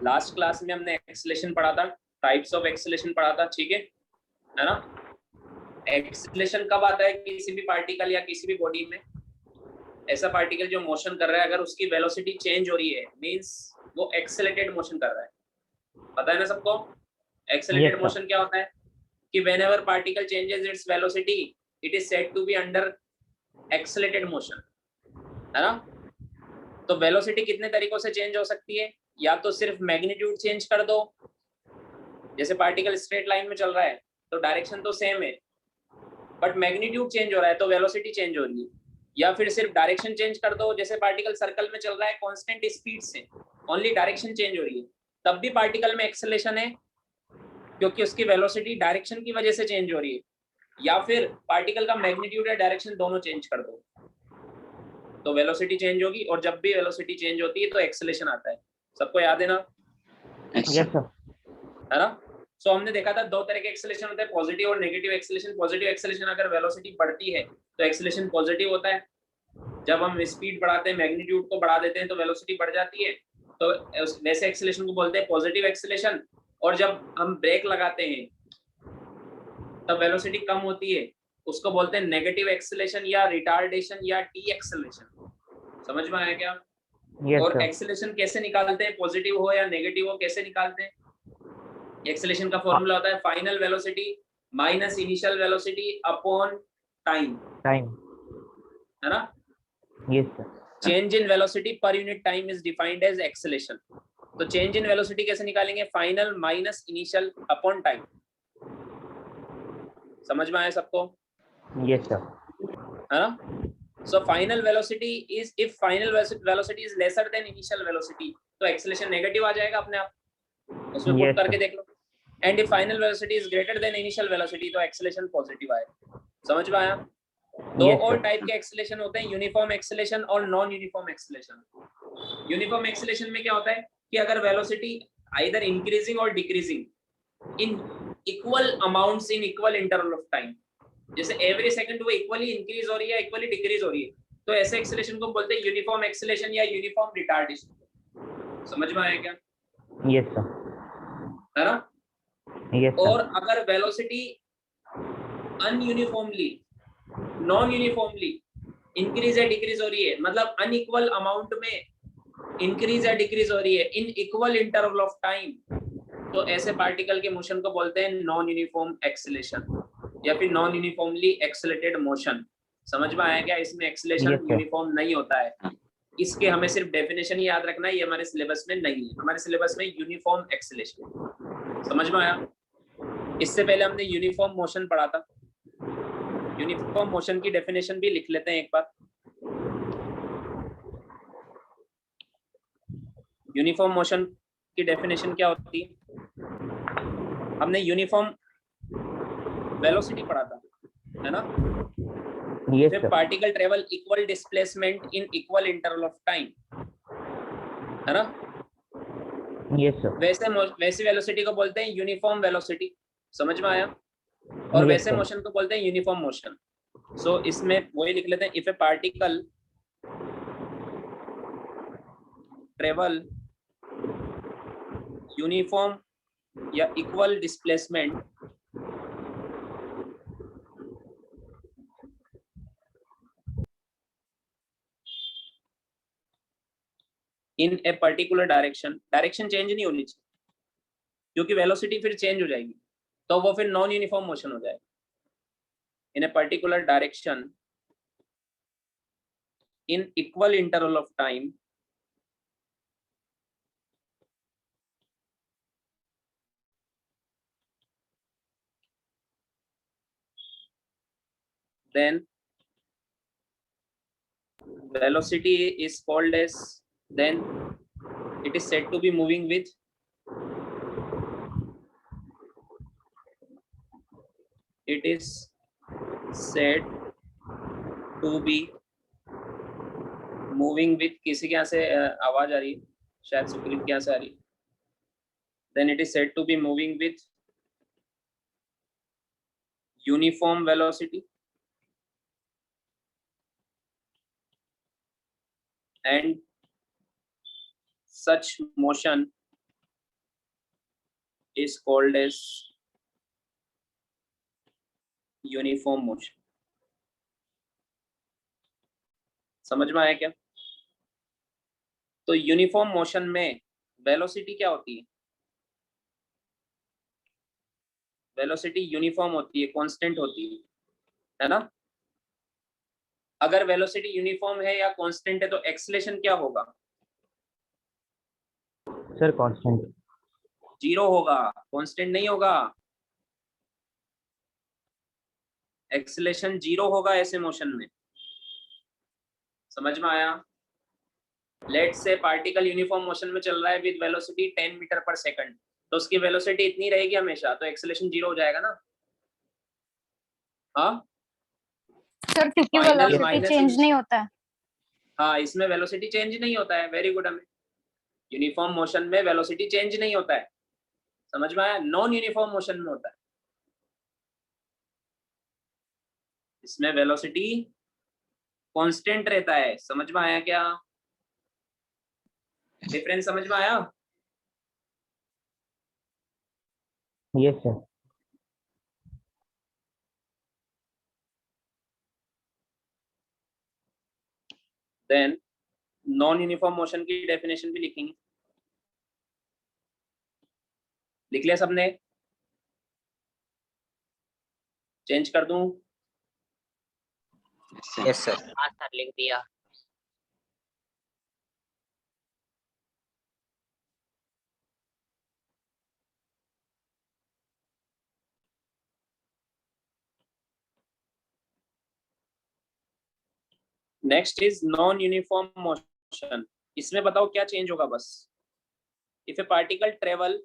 Last class में हमने acceleration पढ़ा था, टाइप्स ऑफ एक्सेलेरेशन पढ़ा था, ठीक है ना। एक्सेलेरेशन कब आता है किसी भी पार्टिकल या किसी भी बॉडी में? ऐसा पार्टिकल जो मोशन कर रहा है, अगर उसकी वेलोसिटी चेंज हो रही है, मींस वो एक्सेलरेटेड मोशन कर रहा है। पता है ना सबको एक्सेलरेटेड मोशन क्या होता है? कि whenever particle changes its velocity it is said to be under accelerated motion, है ना। तो वेलोसिटी कितने तरीकों से चेंज हो सकती है? या तो सिर्फ मैग्नीट्यूड चेंज कर दो, जैसे पार्टिकल स्ट्रेट लाइन में चल रहा है तो डायरेक्शन तो सेम है, बट मैग्नीट्यूड चेंज हो रहा है तो वेलोसिटी चेंज हो रही है। या फिर सिर्फ डायरेक्शन चेंज कर दो, जैसे पार्टिकल सर्कल में चल रहा है कांस्टेंट स्पीड से, ओनली डायरेक्शन चेंज हो रही है, तब भी पार्टिकल में एक्सेलरेशन है, क्योंकि उसकी वेलोसिटी डायरेक्शन की वजह से चेंज हो रही है। या फिर पार्टिकल का मैग्नीट्यूड या डायरेक्शन दोनों चेंज कर दो तो वेलोसिटी चेंज होगी, और जब भी वेलोसिटी चेंज होती है तो एक्सेलरेशन आता है। सबको याद है ना? है ना। सो हमने देखा था दो तरह के एक्सेलरेशन होते हैं, पॉजिटिव और नेगेटिव एक्सेलरेशन। पॉजिटिव एक्सेलरेशन अगर वेलोसिटी बढ़ती है तो एक्सेलरेशन पॉजिटिव होता है, जब हम स्पीड बढ़ाते हैं, मैग्नीट्यूड को बढ़ा देते हैं तो वेलोसिटी बढ़ जाती है, तो वैसे एक्सेलरेशन को बोलते हैं पॉजिटिव एक्सेलरेशन। और जब हम ब्रेक लगाते हैं तब वेलोसिटी कम होती है, उसको बोलते हैं नेगेटिव एक्सेलरेशन या रिटार्डेशन या डी एक्सेलरेशन। समझ में आया क्या? और एक्सेलरेशन कैसे निकालते हैं, पॉजिटिव हो या नेगेटिव हो, कैसे निकालते हैं? एक्सेलरेशन का फॉर्मूला होता है final velocity minus initial velocity upon time, है ना। Yes sir. Change in velocity per unit time is defined as acceleration. तो चेंज इन वेलोसिटी कैसे निकालेंगे? Final minus initial upon time. समझ में आया सबको? Yes sir. है ना। So final velocity is, if final velocity is lesser than initial velocity तो एक्सेलरेशन नेगेटिव आ जाएगा अपने आप, उसमें पुट करके देख लो। And if final velocity is greater than initial velocity तो एक्सेलरेशन पॉजिटिव आएगा। समझ में आया? दो और टाइप के एक्सेलरेशन होते हैं, यूनिफॉर्म एक्सेलरेशन और non uniform acceleration. Uniform acceleration में क्या होता है कि अगर वेलोसिटी आइदर इंक्रीजिंग और decreasing in equal amounts in equal interval of time, जैसे एवरी सेकंड वो इक्वली इंक्रीज हो रही है, इक्वली डिक्रीज हो रही है, तो ऐसे एक्सेलरेशन को बोलते हैं यूनिफॉर्म एक्सेलरेशन या यूनिफॉर्म रिटार्डेशन। समझ में आया क्या? Yes sir. है ना। यस और अगर वेलोसिटी अनयूनिफॉर्मली, नॉन यूनिफॉर्मली इंक्रीज या डिक्रीज हो रही है, मतलब अनइक्वल अमाउंट में इंक्रीज या डिक्रीज हो रही है इन इक्वल इंटरवल ऑफ टाइम, तो ऐसे पार्टिकल के मोशन को बोलते हैं नॉन यूनिफॉर्म एक्सेलरेशन या फिर नॉन यूनिफॉर्मली एक्सेलरेटेड मोशन। समझ में आया क्या? इसमें एक्सेलरेशन यूनिफॉर्म नहीं होता है, इसके हमें सिर्फ डेफिनेशन ही याद रखना है, ये हमारे सिलेबस में नहीं है। हमारे सिलेबस में यूनिफॉर्म एक्सेलरेशन। समझ में आया? इससे पहले हमने यूनिफॉर्म मोशन पढ़ा था। यूनिफॉर्म मोशन की डेफिनेशन भी लिख लेते हैं एक बार। यूनिफॉर्म मोशन की डेफिनेशन क्या होती है? हमने यूनिफॉर्म वेलोसिटी पढ़ा था, है ना। Yes sir. Particle travel equal displacement in equal interval of time, है ना। Yes sir. वैसे वेलोसिटी को बोलते हैं यूनिफॉर्म वेलोसिटी। समझ में आया? और वैसे मोशन को बोलते हैं यूनिफॉर्म मोशन। सो इसमें वही लिख लेते हैं, if a particle travel uniform या equal displacement in a particular direction, direction change नहीं होनी चाहिए क्योंकि वेलोसिटी फिर चेंज हो जाएगी, तो वो फिर नॉन यूनिफॉर्म मोशन हो जाएगा। In a particular direction in equal interval of time then velocity is called as, then it is said to be moving with, it is said to be moving with, किसी के यहाँ से आवाज आ रही है, शायद सुप्रीत के यहाँ से आ रही है। then it is said to be moving with uniform velocity and such motion is called as uniform motion. समझ में आया क्या? तो यूनिफॉर्म मोशन में वेलोसिटी क्या होती है? वेलोसिटी यूनिफॉर्म होती है, कांस्टेंट होती है ना? अगर वेलोसिटी यूनिफॉर्म है या कांस्टेंट है तो एक्सेलरेशन क्या होगा? Sir constant. 0 होगा, कांस्टेंट नहीं होगा। एक्सेलरेशन 0 होगा ऐसे मोशन में। समझ में आया? Let's say particle uniform motion में चल रहा है with velocity 10 metre per second, तो उसकी वेलोसिटी इतनी रहेगी हमेशा, तो एक्सेलरेशन 0 हो जाएगा ना? हाँ सर, क्योंकि वेलोसिटी चेंज नहीं होता है। हाँ, इसमें वेलोसिटी चेंज नहीं होता है। Very good. हमें यूनिफॉर्म मोशन में वेलोसिटी चेंज नहीं होता है। समझ में आया? नॉन यूनिफॉर्म मोशन में होता है, इसमें वेलोसिटी कांस्टेंट रहता है। समझ में आया क्या? डिफरेंस समझ में आया? Yes sir. Then non uniform motion की डेफिनेशन भी लिखेंगे। लिख लिया सबने? चेंज कर दूं? Yes sir. हाँ सर, लिख दिया। Next is non uniform motion. इसमें बताओ क्या चेंज होगा? बस if a particle travel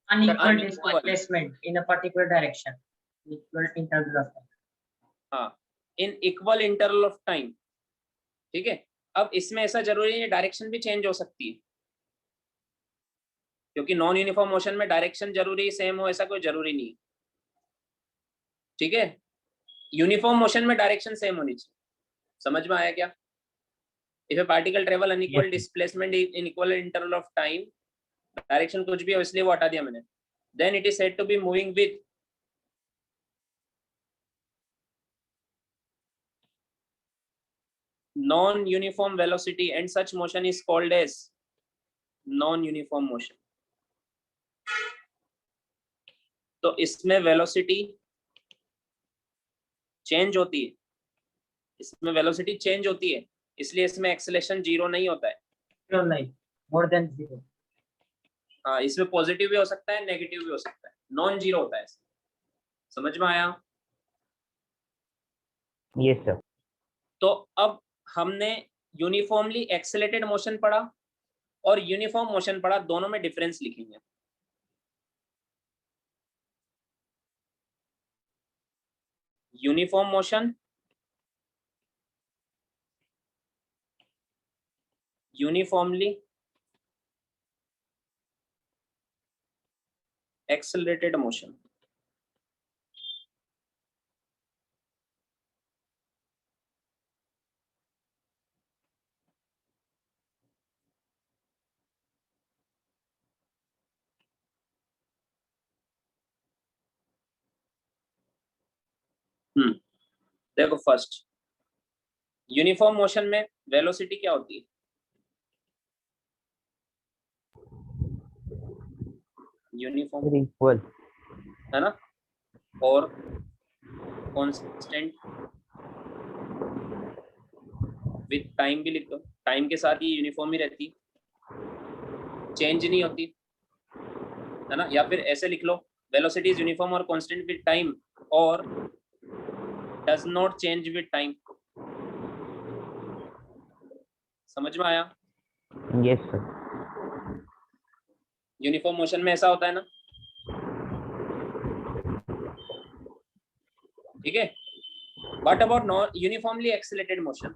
unequal displacement in a particular direction, equal interval of time. हाँ, इन इक्वल इंटरवल ऑफ टाइम। ठीक है, अब इसमें ऐसा जरूरी है डायरेक्शन भी चेंज हो सकती है, क्योंकि नॉन यूनिफॉर्म मोशन में डायरेक्शन जरूरी सेम हो ऐसा कोई जरूरी नहीं। ठीक है, यूनिफॉर्म मोशन में डायरेक्शन सेम होनी चाहिए। समझ में आया क्या? If a particle travel unequal displacement in equal interval of time, direction कुछ भी हो इसलिए वो हटा दिया मैंने, then it is said to be moving with non-uniform velocity and such motion is called as non-uniform motion. तो इसमें वेलोसिटी चेंज होती है, इसमें वेलोसिटी चेंज होती है, इसलिए इसमें एक्सेलरेशन 0 नहीं होता है। नहीं, more than 0. हाँ, इसमें पॉजिटिव भी हो सकता है, नेगेटिव भी हो सकता है, नॉन जीरो होता है। समझ में आया? Yes sir. तो अब हमने यूनिफॉर्मली एक्सेलरेटेड मोशन पढ़ा और यूनिफॉर्म मोशन पढ़ा, दोनों में डिफरेंस लिखेंगे। Uniform motion, uniformly accelerated motion. देखो, फर्स्ट यूनिफॉर्म मोशन में वेलोसिटी क्या होती है? यूनिफॉर्म इक्वल है ना, और कांस्टेंट विद टाइम भी लिख दो, टाइम के साथ ही यूनिफॉर्म ही रहती, चेंज नहीं होती है ना। या फिर ऐसे लिख लो, वेलोसिटी इज यूनिफॉर्म और कांस्टेंट विद टाइम और does not change with time. समझ में आया? Yes sir. यूनिफॉर्म मोशन में ऐसा होता है ना। ठीक है, what about non uniformly accelerated motion?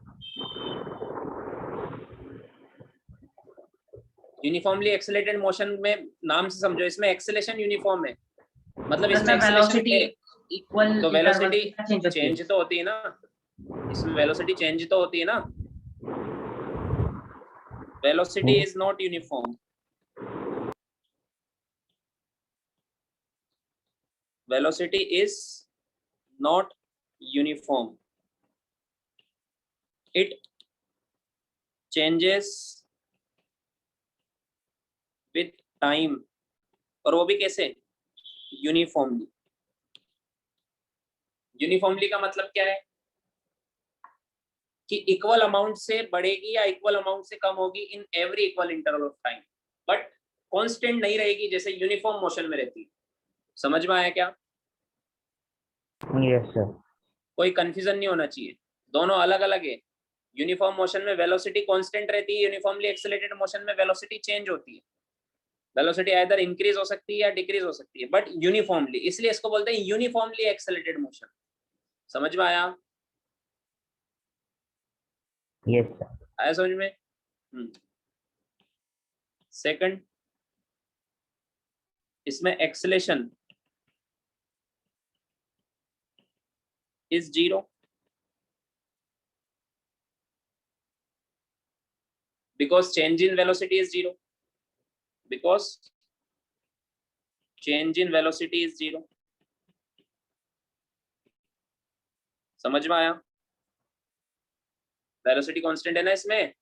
Uniformly accelerated motion में नाम से समझो, इसमें एक्सेलरेशन यूनिफॉर्म है, मतलब इसमें वेलोसिटी इक्वल, तो वेलोसिटी चेंज तो होती है ना, इसमें वेलोसिटी चेंज तो होती है ना। Velocity is not uniform. velocity is not uniform, it changes with time, और वो भी कैसे? यूनिफॉर्मली। यूनिफॉर्मली का मतलब क्या है कि इक्वल अमाउंट से बढ़ेगी या इक्वल अमाउंट से कम होगी in every equal interval of time, but constant नहीं रहेगी जैसे यूनिफॉर्म मोशन में रहती है। समझ में आया क्या? Yes sir. कोई कंफ्यूजन नहीं होना चाहिए, दोनों अलग अलग है। यूनिफॉर्म मोशन में वेलोसिटी कांस्टेंट रहती है, यूनिफॉर्मली एक्सेलरेटेड मोशन में वेलोसिटी चेंज होती है। वेलोसिटी आइदर इंक्रीज हो सकती है या डिक्रीज हो सकती है, बट यूनिफॉर्मली, इसलिए इसको बोलते हैं यूनिफॉर्मली एक्सेलरेटेड मोशन। समझ में आया? Yes sir. आया समझ में? सेकंड, इसमें acceleration is zero because change in velocity is zero, because change in velocity is zero। समझ में आया? वेलोसिटी कांस्टेंट है ना इसमें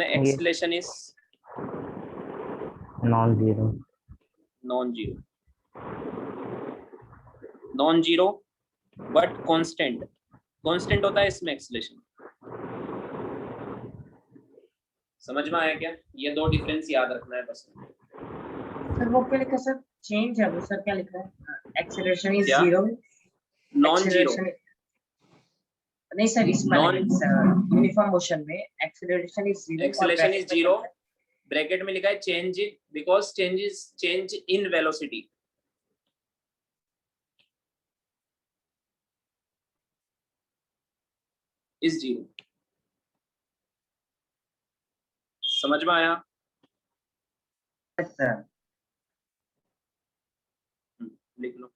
acceleration is non zero. Non zero but constant होता है इसमें एक्सेलरेशन। समझ में आया क्या? ये दो डिफरेंस याद रखना है बस। सर वो क्या लिखा है सर? चेंज है वो सर, क्या लिखा है? एक्सेलरेशन इज क्या? जीरो, नॉन जीरो नहीं सर, इसमें यूनिफॉर्म मोशन में acceleration is zero, acceleration is zero, bracket में लिखा है change because change in velocity is zero. समझ में आया? सर लिख लो।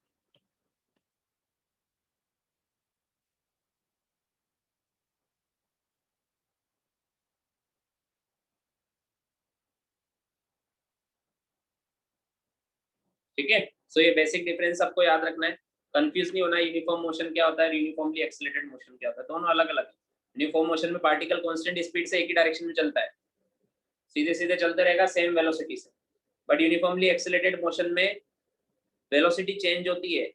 ठीक है, सो ये बेसिक डिफरेंस सबको याद रखना है, कंफ्यूज नहीं होना। यूनिफॉर्म मोशन क्या होता है, यूनिफॉर्मली एक्सेलरेटेड मोशन क्या होता है, दोनों अलग अलग है। यूनिफॉर्म मोशन में पार्टिकल कांस्टेंट स्पीड से एक ही डायरेक्शन में चलता है, सीधे सीधे चलते रहेगा सेम वेलोसिटी से, बट यूनिफॉर्मली एक्सेलरेटेड मोशन में वेलोसिटी चेंज होती है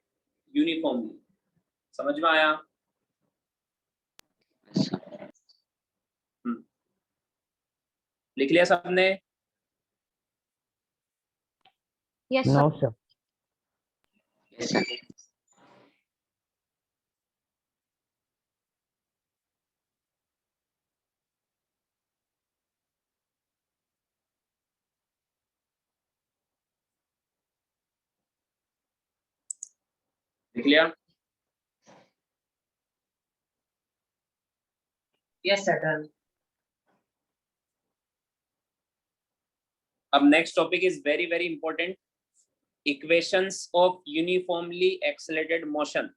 यूनिफॉर्मली। समझ में आया? लिख लिया सबने? Yes no sir. सर। लिख लिया? Yes sir. अब next topic is very very important, equations of uniformly accelerated motion.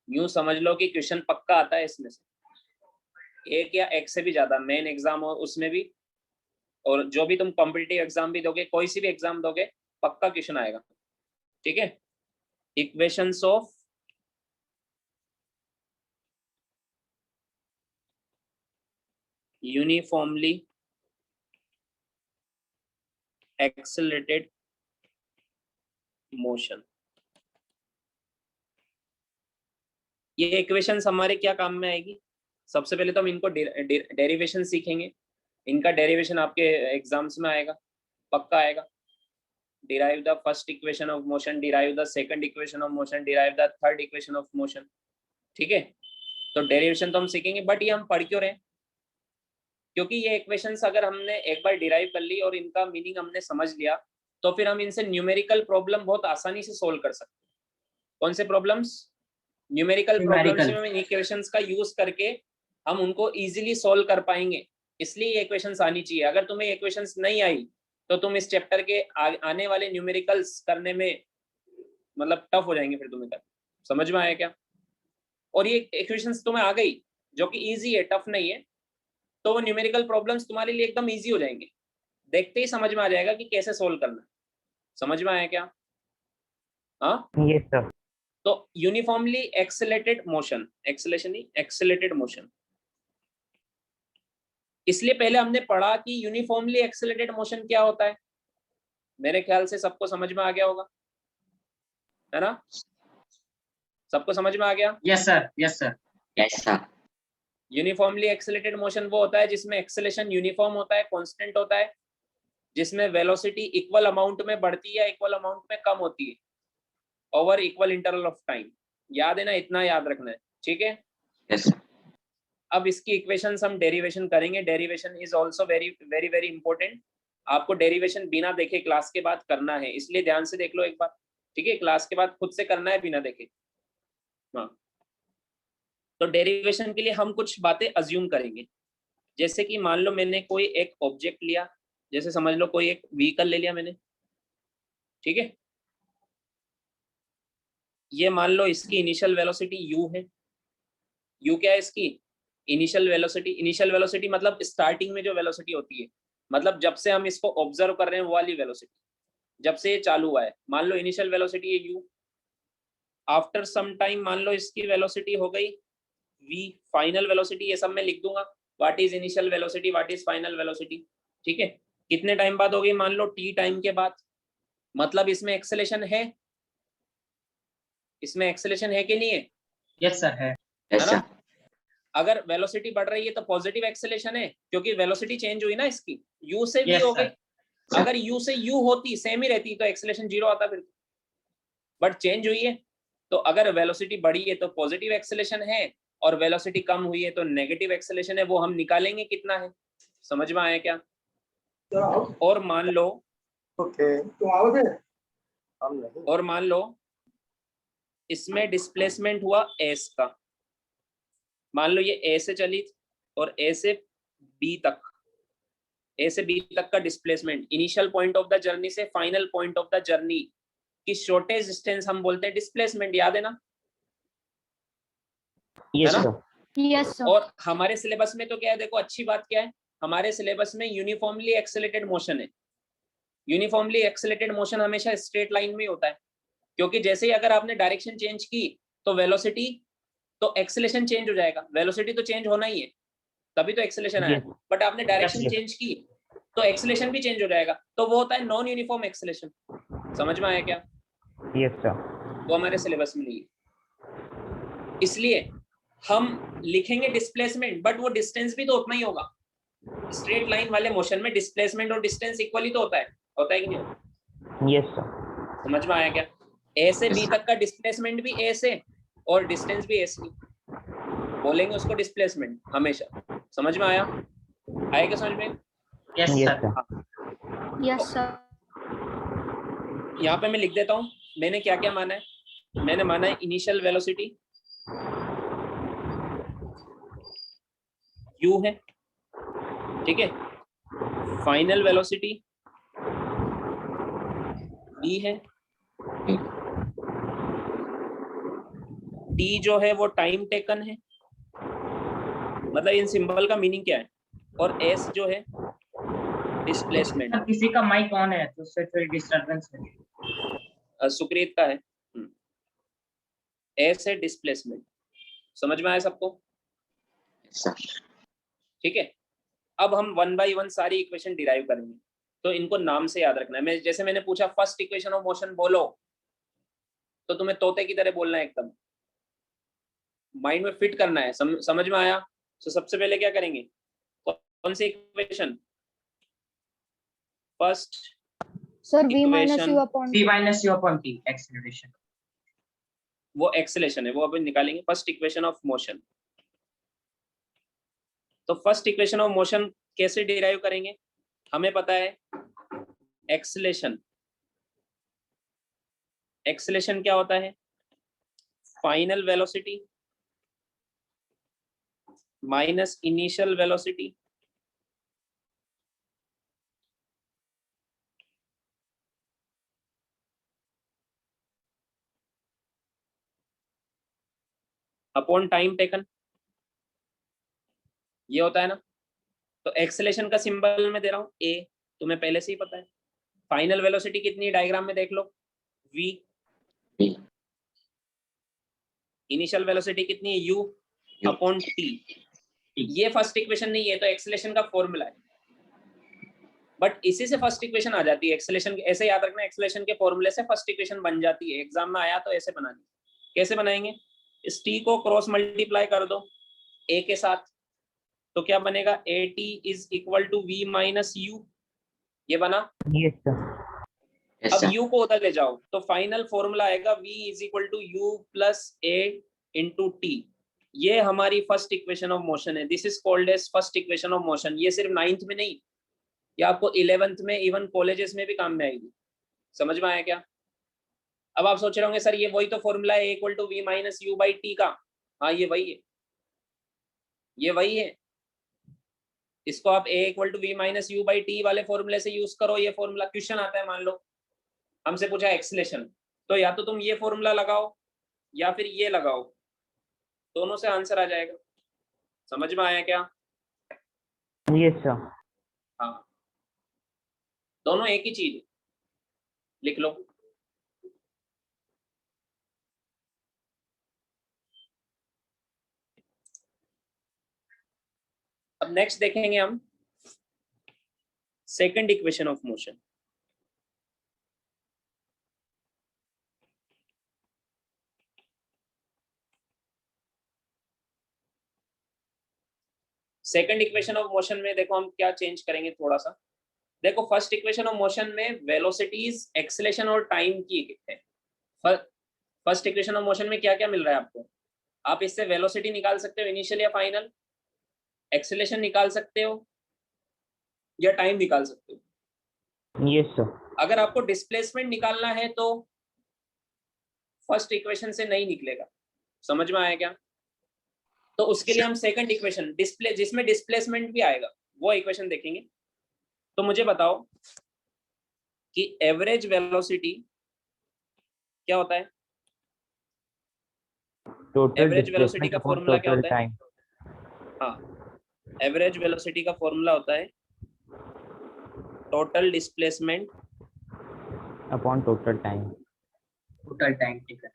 यूं समझ लो कि क्वेश्चन पक्का आता है इसमें से एक या एक से भी ज्यादा, मेन एग्जाम और उसमें भी, और जो भी तुम कॉम्पिटिटिव एग्जाम भी दोगे, कोई सी भी एग्जाम दोगे, पक्का क्वेश्चन आएगा। ठीक है, equations of uniformly accelerated motion. ये इक्वेशंस हमारे क्या काम में आएगी? सबसे पहले तो हम इनको डेरिवेशन सीखेंगे। इनका डेरिवेशन आपके एग्जाम्स में आएगा, पक्का आएगा। derive the first equation of motion, derive the second equation of motion, derive the third equation of motion। ठीक है, तो डेरिवेशन तो हम सीखेंगे, बट ये हम पढ़ क्यों रहे हैं? क्योंकि ये इक्वेशंस अगर हमने एक बार डिराइव कर ली और इनका मीनिंग हमने समझ लिया, तो फिर हम इनसे न्यूमेरिकल प्रॉब्लम बहुत आसानी से सोल्व कर सकते हैं। कौन से प्रॉब्लम्स? न्यूमेरिकल प्रॉब्लम्स में इक्वेशंस का यूज करके हम उनको इजीली सोल्व कर पाएंगे, इसलिए ये इक्वेशंस आनी चाहिए। अगर तुम्हें इक्वेशंस नहीं आई तो तुम इस चैप्टर के आने वाले न्यूमेरिकल्स करने में मतलब टफ हो जाएंगे फिर तुम्हें कर। समझ में आया क्या? और ये इक्वेशंस तुम्हें आ गई जो कि इजी है, टफ नहीं है, तो वो न्यूमेरिकल प्रॉब्लम्स तुम्हारे लिए एकदम इजी हो जाएंगे, देखते ही समझ में आ जाएगा कि कैसे सोल्व करना है। समझ में आया क्या? हाँ, Yes, sir. तो यूनिफॉर्मली एक्सेलेटेड मोशन, एक्सेलेशन नहीं, एक्सेलेटेड मोशन। इसलिए पहले हमने पढ़ा कि यूनिफॉर्मली एक्सेलेटेड मोशन क्या होता है। मेरे ख्याल से सबको समझ में आ गया होगा, है ना? सबको समझ में आ गया? Yes, sir. Yes, sir. Yes, sir. Uniformly accelerated motion वो होता है जिसमें एक्सेलेशन यूनिफॉर्म होता है, कांस्टेंट होता है, जिसमें वेलोसिटी इक्वल अमाउंट में बढ़ती है, इक्वल अमाउंट में कम होती है over equal interval of time. याद है ना? इतना याद रखना है, ठीक है? Yes, sir. अब इसकी इक्वेशंस हम डेरिवेशन करेंगे। Derivation is also very very very important. आपको डेरिवेशन बिना देखे क्लास के बाद करना है, इसलिए ध्यान से देख लो एक बार, ठीक है? क्लास के बाद खुद से करना है बिना देखे। हाँ, तो डेरिवेशन के लिए हम कुछ बातें अज्यूम करेंगे। जैसे कि मान लो मैंने कोई एक ऑब्जेक्ट लिया, जैसे समझ लो कोई एक व्हीकल ले लिया मैंने, ठीक है? ये मान लो इसकी इनिशियल वेलोसिटी u है। u क्या है इसकी? Initial velocity. इनिशियल वेलोसिटी मतलब स्टार्टिंग में जो वेलोसिटी होती है, मतलब जब से हम इसको ऑब्जर्व कर रहे हैं वो वाली वेलोसिटी, जब से ये चालू हुआ है। मान लो इनिशियल वेलोसिटी है u। आफ्टर सम टाइम मान लो इसकी वेलोसिटी हो गई v। फाइनल वेलोसिटी ये सब मैं लिख दूंगा, what is initial velocity, what is final velocity, ठीक है? कितने टाइम बाद हो गई? मान लो t टाइम के बाद। मतलब इसमें एक्सेलेरेशन है, इसमें एक्सेलेरेशन है कि नहीं है? Yes, sir. है Yes, ना? sir. अगर वेलोसिटी बढ़ रही है तो पॉजिटिव एक्सेलेरेशन है, क्योंकि वेलोसिटी चेंज हुई ना इसकी, u से v Yes, हो sir. गई। अगर u से u होती, सेम ही रहती, तो एक्सेलेरेशन जीरो आता फिर। बट चेंज हुई है, तो अगर वेलोसिटी बढ़ी है तो पॉजिटिव एक्सेलेरेशन है, और वेलोसिटी कम हुई है तो नेगेटिव एक्सेलेरेशन है। वो हम निकालेंगे कितना है। समझ में आया क्या? और मान लो, और मान लो इसमें डिस्प्लेसमेंट हुआ s का। मान लो ये a से चली और a से b तक, a से b तक का displacement initial point of the journey से final point of the journey की शॉर्टेज डिस्टेंस हम बोलते हैं डिस्प्लेसमेंट। याद है ना? Yes, है ना? sir. Yes, sir. और हमारे सिलेबस में तो क्या है, देखो अच्छी बात क्या है, हमारे सिलेबस में यूनिफॉर्मली एक्सेलेटेड मोशन है। यूनिफॉर्मली एक्सेलेटेड मोशन हमेशा स्ट्रेट लाइन में होता है, क्योंकि जैसे ही अगर आपने डायरेक्शन चेंज की तो वेलोसिटी, तो एक्सेलेरेशन चेंज हो जाएगा। वेलोसिटी तो चेंज होना ही है, तभी तो एक्सेलेरेशन आया। Yes. बट आपने डायरेक्शन Yes. चेंज की तो एक्सेलेरेशन भी चेंज हो जाएगा, तो वो होता है नॉन यूनिफॉर्म एक्सेलेरेशन। समझ में आया क्या? Yes, sir. वो हमारे सिलेबस में नहीं है, इसलिए हम लिखेंगे डिस्प्लेसमेंट, बट वो डिस्टेंस भी तो उतना ही होगा। स्ट्रेट लाइन वाले मोशन में डिस्प्लेसमेंट और डिस्टेंस इक्वली तो होता है कि नहीं होता? Yes, sir. समझ में आया क्या? ए से बी Yes, तक का डिस्प्लेसमेंट भी ए से और डिस्टेंस भी ए से, बोलेंगे उसको डिस्प्लेसमेंट हमेशा। समझ में आया? आएगा समझ में? Yes, Yes, sir. sir. Yes, sir. यहाँ पे मैं लिख देता हूँ मैंने क्या क्या माना है। मैंने माना है इनिशियल वेलोसिटी u है, ठीक है? फाइनल वेलोसिटी v है, t जो है वो टाइम टेकन है, मतलब इन सिंबल का मीनिंग क्या है, और s जो है डिस्प्लेसमेंट। सर किसी का माइक ऑन है तो उससे थोड़ी डिस्टरबेंस है। सुक्रीत का है। s है डिस्प्लेसमेंट। समझ में आया सबको? Yes, sir. ठीक है? अब हम वन बाय वन सारी इक्वेशन डिराइव करेंगे, तो इनको नाम से याद रखना है। मैं जैसे मैंने पूछा फर्स्ट इक्वेशन ऑफ मोशन बोलो, तो तुम्हें तोते की तरह बोलना है, एकदम माइंड में फिट करना है। समझ में आया? तो सबसे पहले क्या करेंगे, कौन सी equation? First Sir, v minus equation, u upon V t. minus U upon T acceleration. वो एक्सेलेरेशन है, वो अपन निकालेंगे। फर्स्ट इक्वेशन ऑफ मोशन, तो फर्स्ट इक्वेशन ऑफ मोशन कैसे डिराइव करेंगे? हमें पता है एक्सेलेरेशन, एक्सेलेरेशन क्या होता है? Final velocity minus initial velocity upon time taken, ये होता है ना? तो एक्सेलेरेशन का सिंबल मैं दे रहा हूं a, तुम्हें पहले से ही पता है। फाइनल वेलोसिटी कितनी, डायग्राम में देख लो v, V, इनिशियल वेलोसिटी कितनी है, u U, अपॉन t। ये फर्स्ट इक्वेशन नहीं है, तो एक्सेलेरेशन का फॉर्मूला है, बट इसी से फर्स्ट इक्वेशन आ जाती है। एक्सेलेरेशन ऐसे याद रखना, एक्सेलेरेशन के फॉर्मूले से फर्स्ट इक्वेशन बन जाती है। एग्जाम में आया तो ऐसे बना दी। कैसे बनाएंगे, इस t को क्रॉस मल्टीप्लाई कर दो a के साथ, तो क्या बनेगा, at is equal to v minus u। ये बना। yes sir, yes अब sir, u को उधर ले जाओ तो फाइनल फॉर्मूला आएगा v is equal to u plus a into t. ये हमारी फर्स्ट इक्वेशन ऑफ मोशन है। This is called as first equation of motion. ये सिर्फ 9th में नहीं, ये आपको 11th में, इवन कॉलेजेस में भी काम में आएगी। समझ में आया क्या? अब आप सोच रहे होंगे सर ये वही तो फॉर्मूला है equal to v minus u by t का। हाँ ये वही है, ये वही है। इसको आप a equal to v minus u by t वाले फॉर्मूले से यूज करो। ये फॉर्मूला क्वेश्चन आता है, मान लो हमसे पूछा एक्सेलेरेशन, तो या तो तुम ये फॉर्मूला लगाओ या फिर ये लगाओ, दोनों से आंसर आ जाएगा। समझ में आया क्या? yes sir, हाँ, दोनों एक ही चीज है, लिख लो। अब नेक्स्ट देखेंगे हम second equation of motion. Second equation of motion में देखो हम क्या चेंज करेंगे थोड़ा सा। देखो फर्स्ट इक्वेशन ऑफ मोशन में वेलोसिटीज, एक्सेलेरेशन और टाइम की है। फर्स्ट इक्वेशन ऑफ मोशन में क्या क्या मिल रहा है आपको? आप इससे वेलोसिटी निकाल सकते हो इनिशियल या फाइनल, एक्सेलेरेशन निकाल सकते हो या टाइम निकाल सकते हो। yes sir, अगर आपको डिस्प्लेसमेंट निकालना है तो फर्स्ट इक्वेशन से नहीं निकलेगा। समझ में आया क्या? तो उसके लिए हम सेकंड इक्वेशन डिस्प्ले, जिसमें डिस्प्लेसमेंट भी आएगा, वो इक्वेशन देखेंगे। तो मुझे बताओ कि एवरेज वेलोसिटी क्या होता है? total एवरेज वेलोसिटी displacement का upon फॉर्मूला क्या total होता है? time, हाँ, एवरेज वेलोसिटी का फॉर्मूला होता है total displacement upon total time, total time taken.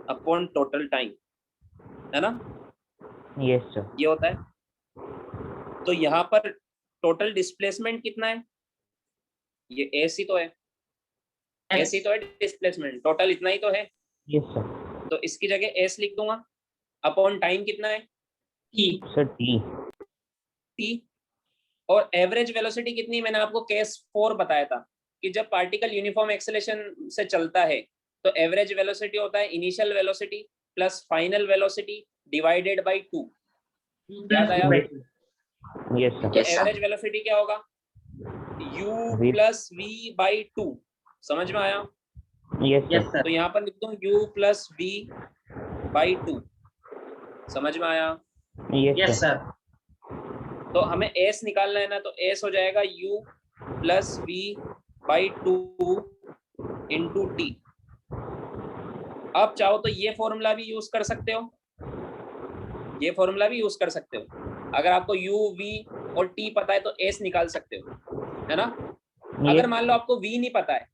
Upon total time, है ना? yes sir, ये होता है। तो यहाँ पर टोटल डिस्प्लेसमेंट कितना है? ये एस ही तो है, एस ही तो है डिस्प्लेसमेंट, टोटल इतना ही तो है। yes sir, तो इसकी जगह एस लिख दूंगा। अपॉन टाइम कितना है? sir t, T. और एवरेज वेलोसिटी कितनी? मैंने आपको केस 4 बताया था कि जब पार्टिकल यूनिफॉर्म एक्सेलरेशन से चलता है तो एवरेज वेलोसिटी होता है initial velocity plus final velocity divided by 2। याद आया? yes sir, तो yes sir, एवरेज वेलोसिटी क्या होगा? u V, plus v by 2। समझ में आया? yes sir, yes sir. तो यहाँ पर लिख दूं u प्लस वी बाई 2। समझ में आया? yes yes sir, sir. तो हमें s निकालना है ना, तो s हो जाएगा u plus v by 2 into t. अब चाहो तो ये फॉर्मूला भी यूज कर सकते हो, ये फॉर्मूला भी यूज कर सकते हो। अगर आपको u, v और t पता है तो s निकाल सकते हो, है ना? अगर मान लो आपको v नहीं पता है,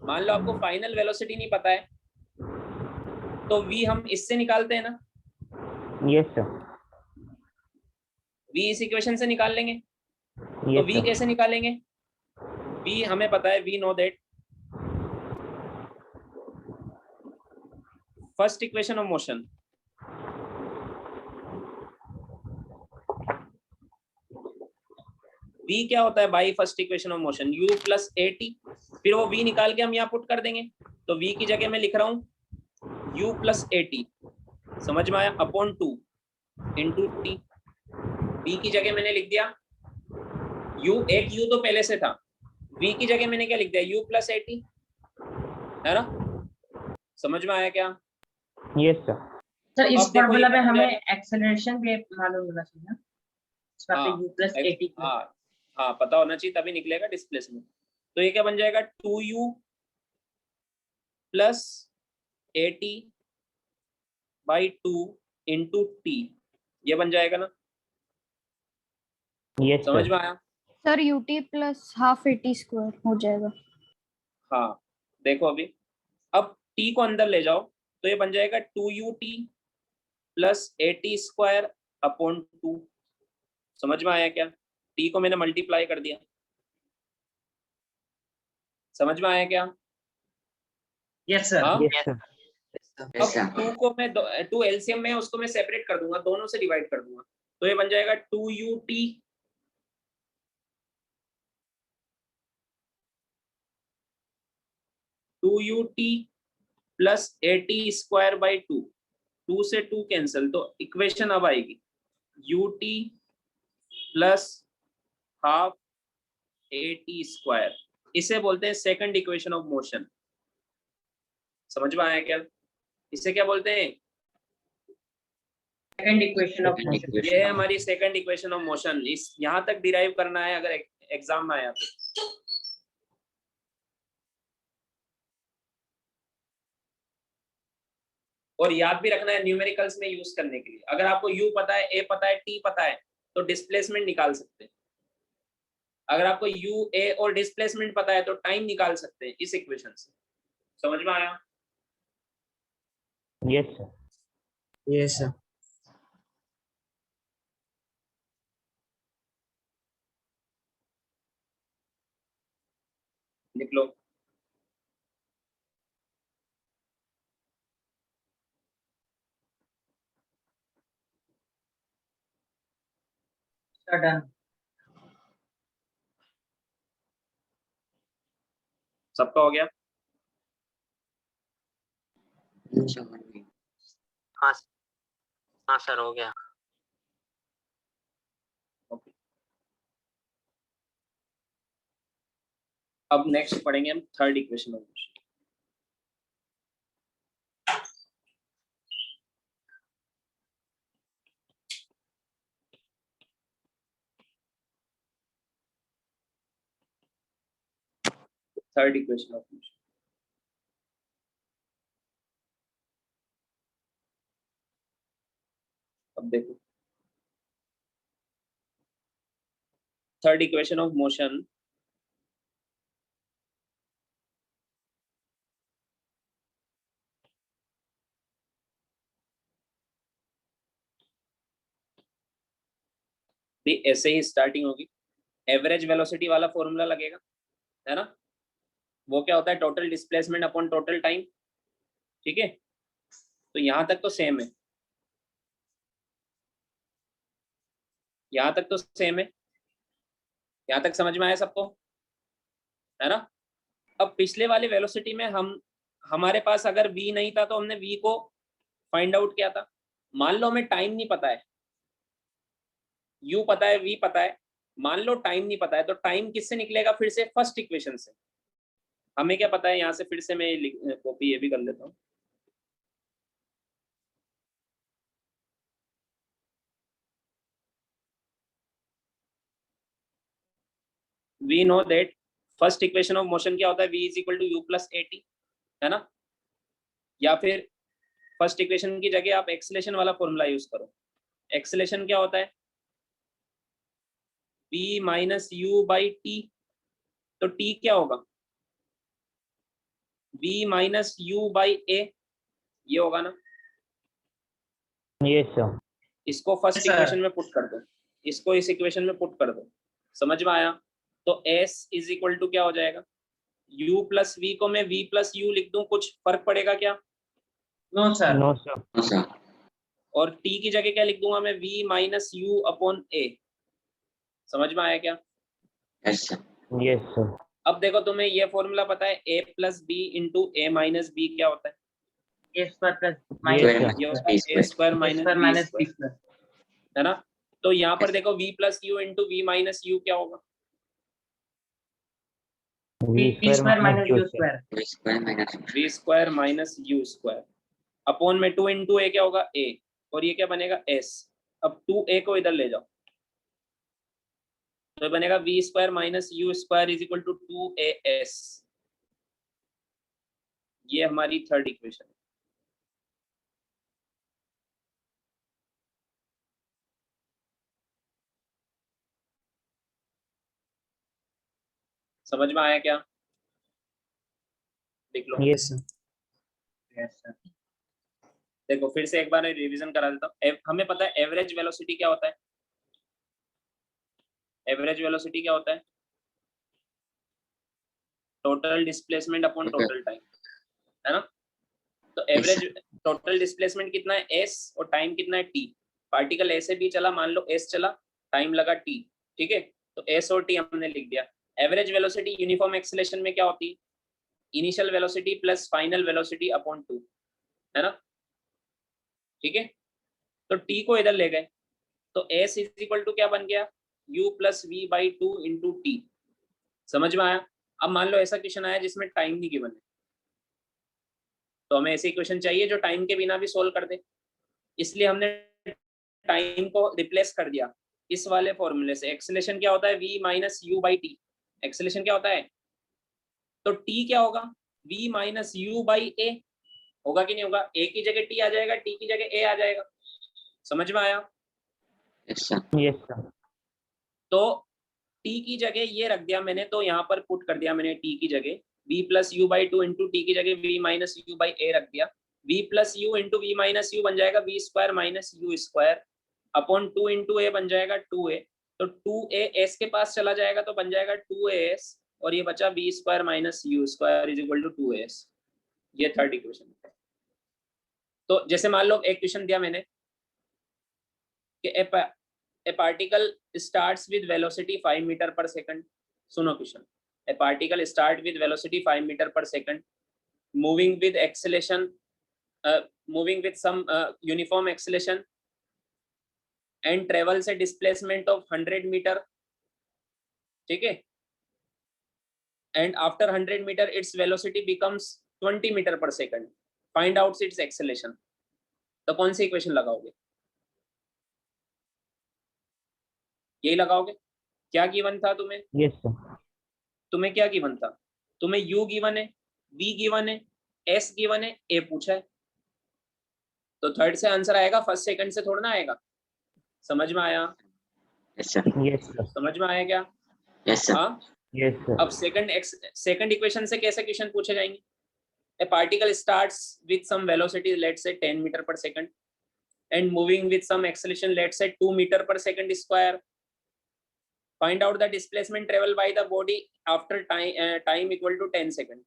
मान लो आपको फाइनल वेलोसिटी नहीं पता है, तो v हम इससे निकालते हैं ना, yes sir, v इस इक्वेशन से निकाल लेंगे। तो yes v sir, कैसे निकालेंगे? v हमें पता है, we know that first equation of motion v क्या होता है by first equation of motion? u plus a t. फिर वो v निकाल के हम यहाँ पुट कर देंगे, तो v की जगह मैं लिख रहा हूँ u प्लस ए टी। समझ में आया? Upon 2 into T. v की जगह मैंने लिख दिया u, एक u तो पहले से था, v की जगह मैंने क्या लिख दिया? u प्लस ए टी, है ना? समझ में आया क्या? yes sir, सर इस अब देखो फॉर्मूला ये में क्या हो हमें जाएगा? एक्सेलरेशन भी मालूम होना चाहिए ना, इसमें हाँ, u प्लस ए टी। हाँ हाँ, पता होना चाहिए, तभी निकलेगा डिस्प्लेसमेंट। तो ये क्या बन जाएगा? 2u plus a T by 2 into t. ये बन जाएगा ना? yes समझ sir, में आया? Sir UT plus half eighty square हो जाएगा। हाँ, देखो अभी अब t को अंदर ले जाओ तो ये बन जाएगा 2ut plus at square upon 2। समझ में आया क्या? t को मैंने मल्टीप्लाई कर दिया, समझ में आया क्या? Yes, sir. हाँ, Yes, sir. अब 2 को मैं 2 एलसीएम में उसको मैं सेपरेट कर दूंगा, दोनों से डिवाइड कर दूंगा, तो ये बन जाएगा 2ut 2ut plus at square by 2। 2 से 2 कैंसिल, तो इक्वेशन अब आएगी ut plus half at square. इसे बोलते हैं सेकंड इक्वेशन ऑफ मोशन। समझ में आया क्या? इसे क्या बोलते हैं? Second equation of motion. ये है हमारी सेकंड इक्वेशन ऑफ मोशन। इस यहाँ तक डिराइव करना है अगर एग्जाम में आया तो। और याद भी रखना है न्यूमेरिकल्स में यूज करने के लिए। अगर आपको u पता है, a पता है, t पता है तो डिस्प्लेसमेंट निकाल सकते हैं। अगर आपको u, a और डिस्प्लेसमेंट पता है तो टाइम निकाल सकते हैं इस इक्वेशन से। समझ में आया? Yes, sir. Yes, sir. लिख लो। Sir, done. सबका हो गया? हाँ हाँ सर, हो गया। ओके, अब नेक्स्ट पढ़ेंगे हम third equation of motion. Third equation of motion. अब देखो, थर्ड इक्वेशन ऑफ मोशन भी ऐसे ही स्टार्टिंग होगी। एवरेज वेलोसिटी वाला फॉर्मूला लगेगा, है ना? वो क्या होता है? Total displacement upon total time. ठीक है, तो यहां तक तो सेम है, यहां तक तो सेम है, यहां तक समझ में आया सबको, है ना? अब पिछले वाले वेलोसिटी में हमारे पास अगर v नहीं था तो हमने v को फाइंड आउट किया था। मान लो हमें टाइम नहीं पता है, u पता है, v पता है, मान लो टाइम नहीं पता है, तो टाइम किससे निकलेगा? फिर से फर्स्ट इक्वेशन से। हमें क्या पता है? यहाँ से फिर से मैं कॉपी ये भी कर लेता हूँ। We know that first equation of motion क्या होता है? v is equal to u plus a t, है ना? या फिर फर्स्ट इक्वेशन की जगह आप एक्सेलेरेशन वाला फॉर्मूला यूज करो। एक्सेलेरेशन क्या होता है? v minus u by T. तो t क्या होगा? v माइनस यू बाई ए, ये होगा ना? Yes, sir. इसको फर्स्ट Yes, sir. इक्वेशन में पुट कर दो, इसको इस इक्वेशन में पुट कर दो। समझ में आया? तो s इज इक्वल टू क्या हो जाएगा? u प्लस v को मैं v प्लस यू लिख दूं, कुछ फर्क पड़ेगा क्या? No, sir. No, sir. और t की जगह क्या लिख दूंगा मैं? v माइनस यू अपॉन ए। समझ में आया क्या? Yes, sir. अब देखो, तुम्हें ये फॉर्मूला पता है a plus b into a minus b क्या होता है? A square plus Yes, minus sir. ये होता है a square A minus square b minus B square, square. है ना? तो यहाँ पर देखो v plus u into v minus u क्या होगा? V B square minus Q U square. v square minus u square upon में 2 इंटू ए क्या होगा? a, और ये क्या बनेगा? s। अब 2a को इधर ले जाओ तो बनेगा v square minus u square is equal to 2as। ये हमारी थर्ड इक्वेशन है। समझ में आया क्या? देख लो। Yes, sir. Yes, sir. देखो फिर से एक बार रिवीजन करा देता हूँ। हमें पता है एवरेज वेलोसिटी क्या होता है। एवरेज वेलोसिटी क्या होता है? Total displacement upon total time, है ना। तो एवरेज टोटल डिस्प्लेसमेंट कितना है s और टाइम कितना है t। पार्टिकल a से b चला, मान लो s चला, टाइम लगा t, ठीक है। तो s और t हमने लिख दिया। एवरेज वेलोसिटी यूनिफॉर्म एक्सेलेरेशन में क्या होती है? Initial velocity plus final velocity upon 2, है ना, ठीक है। तो t को इधर ले गए तो s इज इक्वल टू क्या बन गया? u plus v by 2 into t. समझ में आया? अब मान लो ऐसा क्वेश्चन आया जिसमें टाइम नहीं गिवन है, तो हमें ऐसे इक्वेशन चाहिए जो टाइम के बिना भी सोल्व कर दे, इसलिए हमने टाइम को रिप्लेस कर दिया इस वाले फॉर्मूले से। एक्सेलेरेशन क्या होता है? v minus u by T. Acceleration क्या होता है? तो t क्या होगा? v माइनस यू बाई ए। होगा कि नहीं होगा? a की जगह t आ जाएगा, t की जगह a आ जाएगा। समझ में आया? Yes, sir. Yes, sir. तो t की जगह ये रख दिया मैंने, तो यहाँ पर पुट कर दिया मैंने t की जगह v plus u by 2 into t की जगह v minus u by a रख दिया। v plus u into v minus u बन जाएगा v square minus u square upon 2 into a बन जाएगा 2a। तो 2a s के पास चला जाएगा तो बन जाएगा 2as और ये बचा v square minus u square is equal to 2as। ये थर्ड इक्वेशन है। तो जैसे मान लो एक क्वेश्चन दिया मैंने कि a particle starts with velocity 5 meter per second. सुनो question. a particle start with velocity 5 meter per second moving with acceleration moving with some uniform acceleration and travels a displacement of 100 meter, ठीक है। and after 100 meter its velocity becomes 20 meter per second. find out its acceleration. तो कौन सी equation लगाओगे? यही लगाओगे। क्या given था तुम्हें? Yes, sir. तुम्हें क्या गिवन था? तुम्हें u गिवन है, v गिवन है, s गिवन है, a पूछा है। तो थर्ड से आंसर आएगा, फर्स्ट सेकंड से थोड़ा ना आएगा। समझ में आया? Yes, sir. Yes, sir. समझ में आया क्या? Yes, sir. हाँ। Yes, sir. अब सेकंड इक्वेशन से कैसे क्वेश्चन पूछे जाएंगे? A particle starts with some velocity, let's say 10 meter per second, and moving with some acceleration, let's say 2 meter per second square. Find out the displacement travel by the body after time equal to 10 second.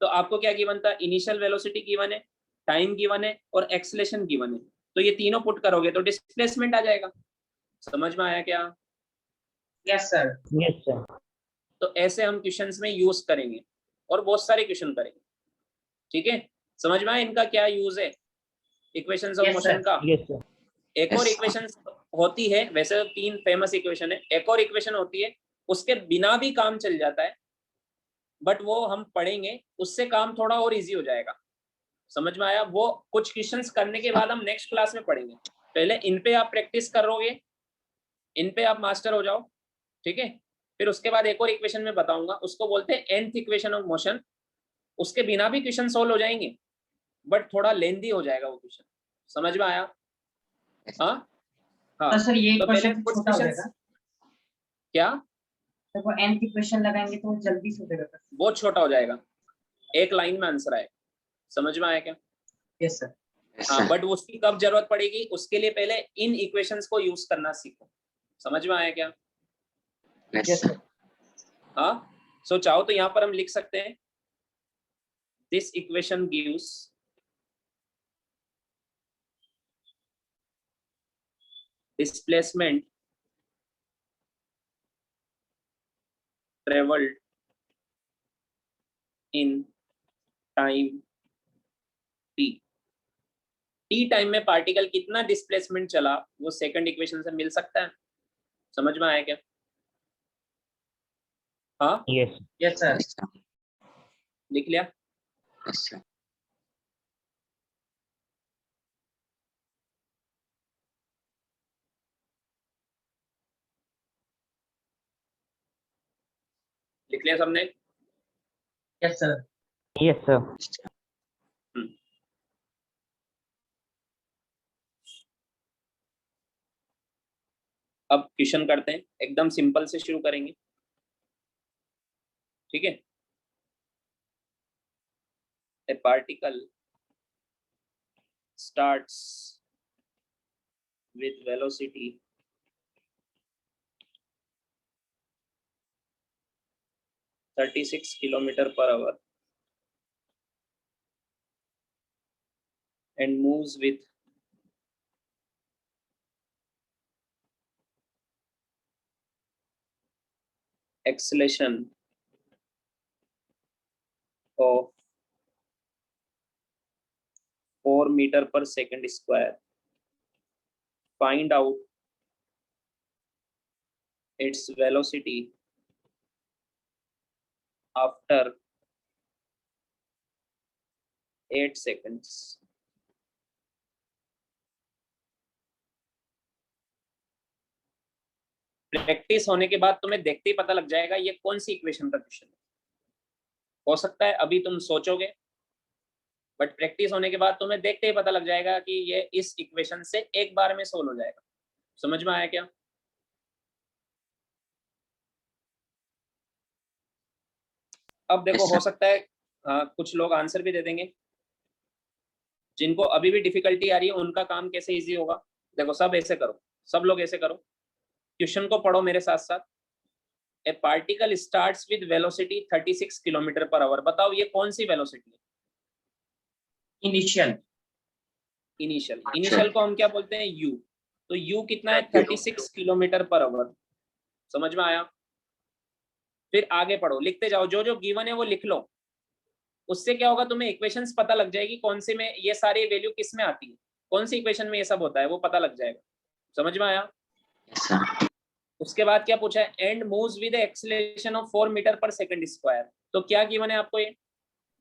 तो आपको क्या given था? Initial velocity given है, time given है और acceleration given है। तो ये तीनों पुट करोगे तो डिस्प्लेसमेंट आ जाएगा। समझ में आया क्या? Yes, sir. Yes, sir. तो ऐसे हम क्वेश्चंस में यूज करेंगे और बहुत सारे क्वेश्चन करेंगे, ठीक है। समझ में आया इनका क्या यूज है equations of Yes, motion sir. का? Yes, sir. एक और Yes. इक्वेशन होती है, वैसे तो 3 फेमस इक्वेशन है, एक और इक्वेशन होती है उसके बिना भी काम चल जाता है, बट वो हम पढ़ेंगे, उससे काम थोड़ा और इजी हो जाएगा। समझ में आया? वो कुछ क्वेश्चंस करने के बाद हम नेक्स्ट क्लास में पढ़ेंगे। पहले इन पे आप प्रैक्टिस करोगे, इन पे आप मास्टर हो जाओ, ठीक है। फिर उसके बाद एक और इक्वेशन में बताऊंगा, उसको बोलते हैं nth इक्वेशन ऑफ मोशन। उसके बिना भी क्वेश्चन सोल्व हो जाएंगे, बट थोड़ा लेंदी हो जाएगा वो क्वेश्चन। समझ में आया? हाँ हाँ। तो सर ये तो पहले क्वेश्चन कुछ छोटा हो क्वेश्चंस जाएगा। क्या तो वो nth इक्वेशन लगाएंगे तो वो जल्दी से हो जाएगा। बहुत छोटा हो जाएगा, एक लाइन में आंसर आएगा। समझ में आया क्या? Yes, sir. Yes, हाँ, sir. बट उसकी कब जरूरत पड़ेगी, उसके लिए पहले इन इक्वेशंस को यूज करना सीखो। समझ में आया क्या? Yes, Yes, sir. sir. हाँ। सो चाहो तो यहाँ पर हम लिख सकते हैं, this equation gives displacement traveled in time t। t time में पार्टिकल कितना डिस्प्लेसमेंट चला वो सेकंड इक्वेशन से मिल सकता है। समझ में आया क्या? हाँ, Yes. Yes, sir. Yes, sir. लिख लिया। Yes, sir. लिख लिया सबने? Yes, sir. Yes, sir. Yes, sir. अब क्वेश्चन करते हैं, एकदम सिंपल से शुरू करेंगे, ठीक है। ए particle starts with velocity (36 km/h) and moves with acceleration of 4 meter per second square. Find out its velocity after 8 seconds. Practice होने के बाद तुम्हें देखते ही पता लग जाएगा ये कौन सी इक्वेशन का क्वेश्चन है। हो सकता है अभी तुम सोचोगे, बट प्रैक्टिस होने के बाद तुम्हें देखते ही पता लग जाएगा कि ये इस इक्वेशन से एक बार में सोल्व हो जाएगा। समझ में आया क्या? अब देखो, Yes, हो sir. सकता है कुछ लोग आंसर भी दे देंगे। जिनको अभी भी डिफिकल्टी आ रही है उनका काम कैसे इजी होगा, देखो सब ऐसे करो, सब लोग ऐसे करो, क्वेश्चन को पढ़ो मेरे साथ साथ। ए particle starts with velocity 36 km/h। बताओ ये कौन सी वेलोसिटी है? इनिशियल इनिशियल को हम क्या बोलते हैं? यू। तो यू कितना है? 36 km/h। समझ में आया? फिर आगे पढ़ो, लिखते जाओ, जो जो गिवन है वो लिख लो। उससे क्या होगा, तुम्हें इक्वेशंस पता लग जाएगी कौन से में ये सारी वैल्यू किस में आती है, कौन सी इक्वेशन में ये सब होता है वो पता लग जाएगा। समझ में आया? Yes, sir. उसके बाद क्या पूछा है? And moves with acceleration of 4 metre per second square. तो क्या गिवन है आपको ये?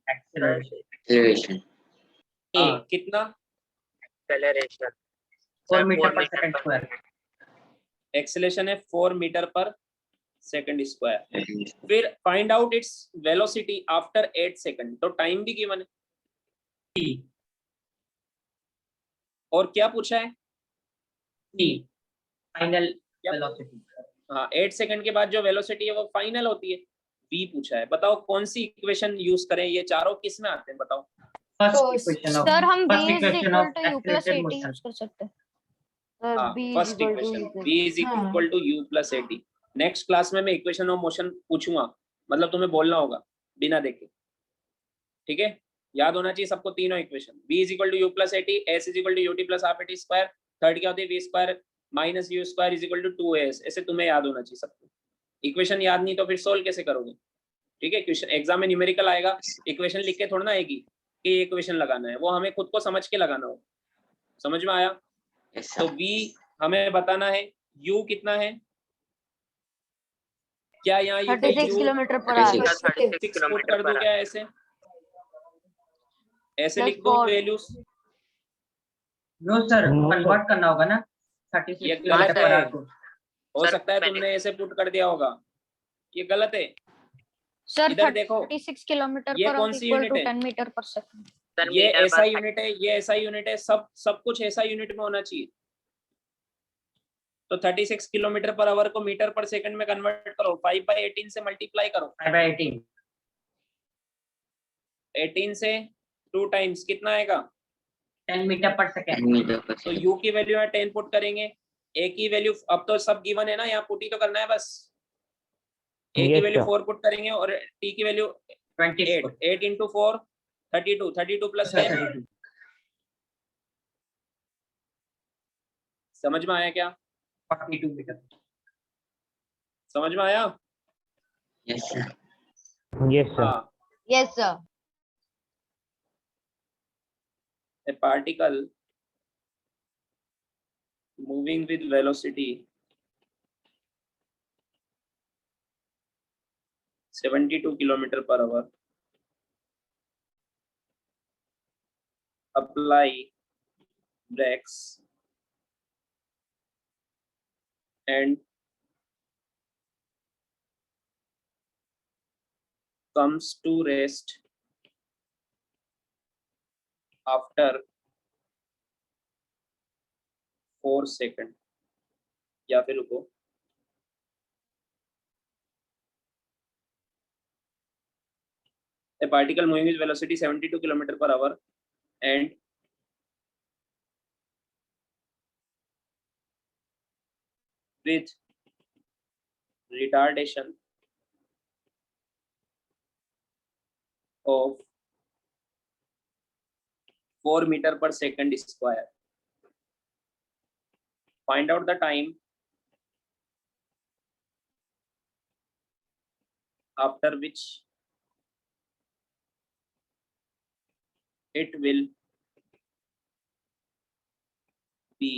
Acceleration. कितना? Acceleration 4 metre per second square. Acceleration है 4 मीटर पर सेकंड स्क्वायर। फिर find out its velocity after 8 second. तो टाइम भी गिवन है। T और क्या पूछा है? Final velocity. हाँ, 8 सेकंड के बाद जो वेलोसिटी है वो फाइनल होती है। बी पूछा है। बताओ कौन सी इक्वेशन यूज करें? ये चारों किस में आते हैं बताओ? फर्स्ट इक्वेशन सर हम b first is equation equal of to u plus accelerated 80 motion. Use कर सकते हैं। सर हाँ, b is first equal to equation u b is equal to u plus 80। Next class में मैं equation of motion पूछूंगा, मतलब तुम्हें बोलना होगा बिना देखे, ठीक है? याद होना चाहिए सबको तीनों equation. b is equal to u plus 80, s is equal to ut plus half 80 square, third क्या होती है v square minus u square is equal to 2as। ऐसे तुम्हें याद होना चाहिए सबको। इक्वेशन याद नहीं तो फिर सोल्व कैसे करोगे? ठीक है, क्वेश्चन एग्जाम में न्यूमेरिकल आएगा, इक्वेशन लिख के थोड़ा ना आएगी कि ये इक्वेशन लगाना है, वो हमें खुद को समझ के लगाना होगा। समझ में आया? Yes, तो sir. v हमें बताना है, u कितना है? क्या यहाँ ये 36 u किलोमीटर पर 36 आवर 6 पुट कर दूं क्या? ऐसे ऐसे Plus लिख दो 4. वैल्यूज। नो सर, कन्वर्ट करना होगा ना 36 ये किलोमीटर गलत पर है। आवर को। हो सर, सकता है तुमने ऐसे पुट कर दिया होगा, ये गलत है। सर इधर देखो, 36 किलोमीटर ये पर कौन आवर सी इक्वल यूनिट टू है? 10 मीटर पर सेकंड। सर ये मीटर ऐसा पर यूनिट है, ये ऐसा यूनिट है, सब कुछ ऐसा यूनिट में होना चाहिए। तो 36 किलोमीटर पर आवर को मीटर पर सेकंड में कन्वर्ट करो, 5/18 से मल्टीप्लाई करो। 5/18 18 से 2 टाइम्स कितना आएगा? 10 metre per second. 10 meter per तो second. u की वैल्यू है 10 पुट करेंगे। a की वैल्यू अब तो सब गिवन है ना, यहाँ पुट ही तो करना है बस। a की वैल्यू 4 पुट करेंगे और t की वैल्यू 24 8 into 4 32, 32 plus 10। 32 समझ में आया क्या? 42 मीटर। समझ में आया? Yes, sir. Yes, sir. हाँ, yes sir. a particle moving with velocity 72 km/h apply brakes and comes to rest after 4 seconds। या फिर रुको, a particle moving with velocity 72 km/h and with retardation of 4 meter per second square. Find out the time after which it will be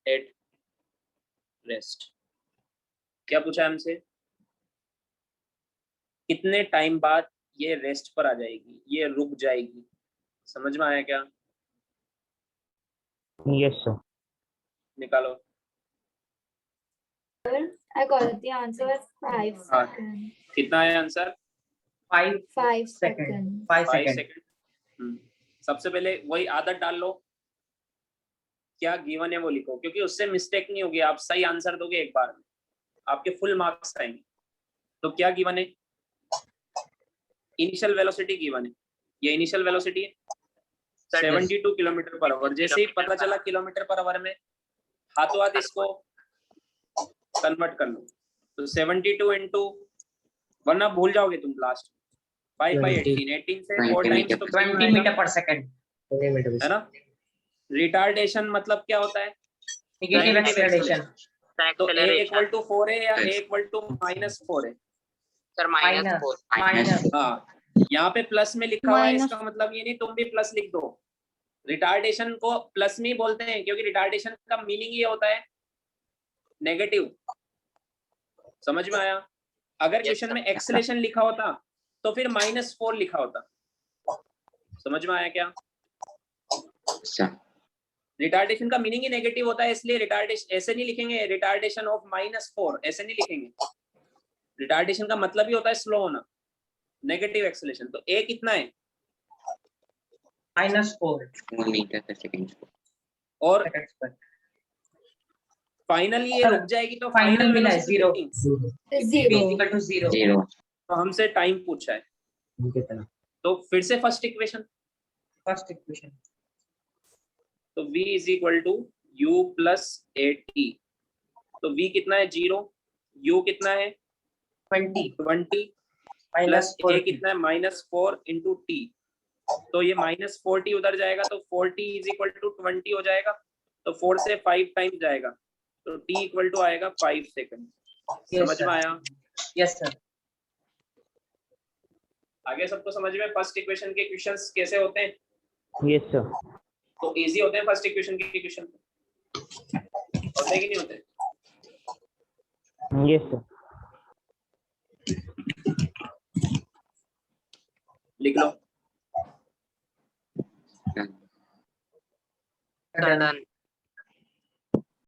at rest. क्या पूछा है हमसे? कितने time बाद ये रेस्ट पर आ जाएगी, ये रुक जाएगी? समझ में आया क्या? Yes, sir. निकालो. I got the answer as 5 हाँ. seconds. कितना है answer? 5 5 second. seconds. 5 5 second. Second. सबसे पहले वही आदत डाल लो, क्या गिवन है वो लिखो, क्योंकि उससे मिस्टेक नहीं होगी. आप सही आंसर दोगे एक बार में, आपके फुल मार्क्स आएंगे. तो क्या गिवन है? इनिशियल वेलोसिटी गिवन है. ये इनिशियल वेलोसिटी है 72 किलोमीटर पर आवर. जैसे ही पता चला किलोमीटर पर आवर में, हाथों हाथ इसको कन्वर्ट कर लो. तो 72 इंटू, वरना भूल जाओगे तुम लास्ट. 5 by 18, 18 से 4 टाइम्स तो 20 meter per second. है ना. रिटार्डेशन मतलब क्या होता है? Negative acceleration. तो a इक्वल टू 4 है या a इक्वल टू -4 है? Sir Minus. -4. Minus. हाँ, यहाँ पे प्लस में लिखा हुआ है, Minus. इसका मतलब ये नहीं तुम भी प्लस लिख दो. रिटार्डेशन को प्लस में ही बोलते हैं, क्योंकि रिटार्डेशन का मीनिंग ये होता है नेगेटिव. समझ में आया? अगर क्वेश्चन में एक्सेलेरेशन लिखा होता तो फिर -4 लिखा होता. समझ में आया क्या? sir. रिटार्डेशन का मीनिंग ही नेगेटिव होता है, इसलिए रिटार्डेशन ऐसे नहीं लिखेंगे. रिटार्डेशन ऑफ -4 ऐसे नहीं लिखेंगे. रिटार्डेशन का मतलब ही होता है स्लो होना, नेगेटिव एक्सेलेरेशन. तो a कितना है? -4 4 meter per second. और seconds per. फाइनल ये रुक जाएगी तो Final मिला है 0. Zero. Equal to 0. 0. तो हमसे टाइम पूछा है. तो फिर से फर्स्ट इक्वेशन. First equation. तो v is equal to u plus at. तो v कितना है? 0. u कितना है? 20 20 minus प्लस 4. a कितना है? -4 इंटू t. तो ये -40 उधर जाएगा, तो 40 इज इक्वल टू 20 हो जाएगा. तो 4 से 5 टाइम्स जाएगा, तो t इक्वल टू आएगा 5 सेकंड. Yes, समझ sir. में आया? Yes, sir. आगे सबको समझ में फर्स्ट इक्वेशन के क्वेश्चंस कैसे होते हैं? Yes, sir. तो इजी होते हैं फर्स्ट इक्वेशन के क्वेश्चन. होते हैं कि नहीं होते? Yes, sir. लिख लो. Done. Done. Done.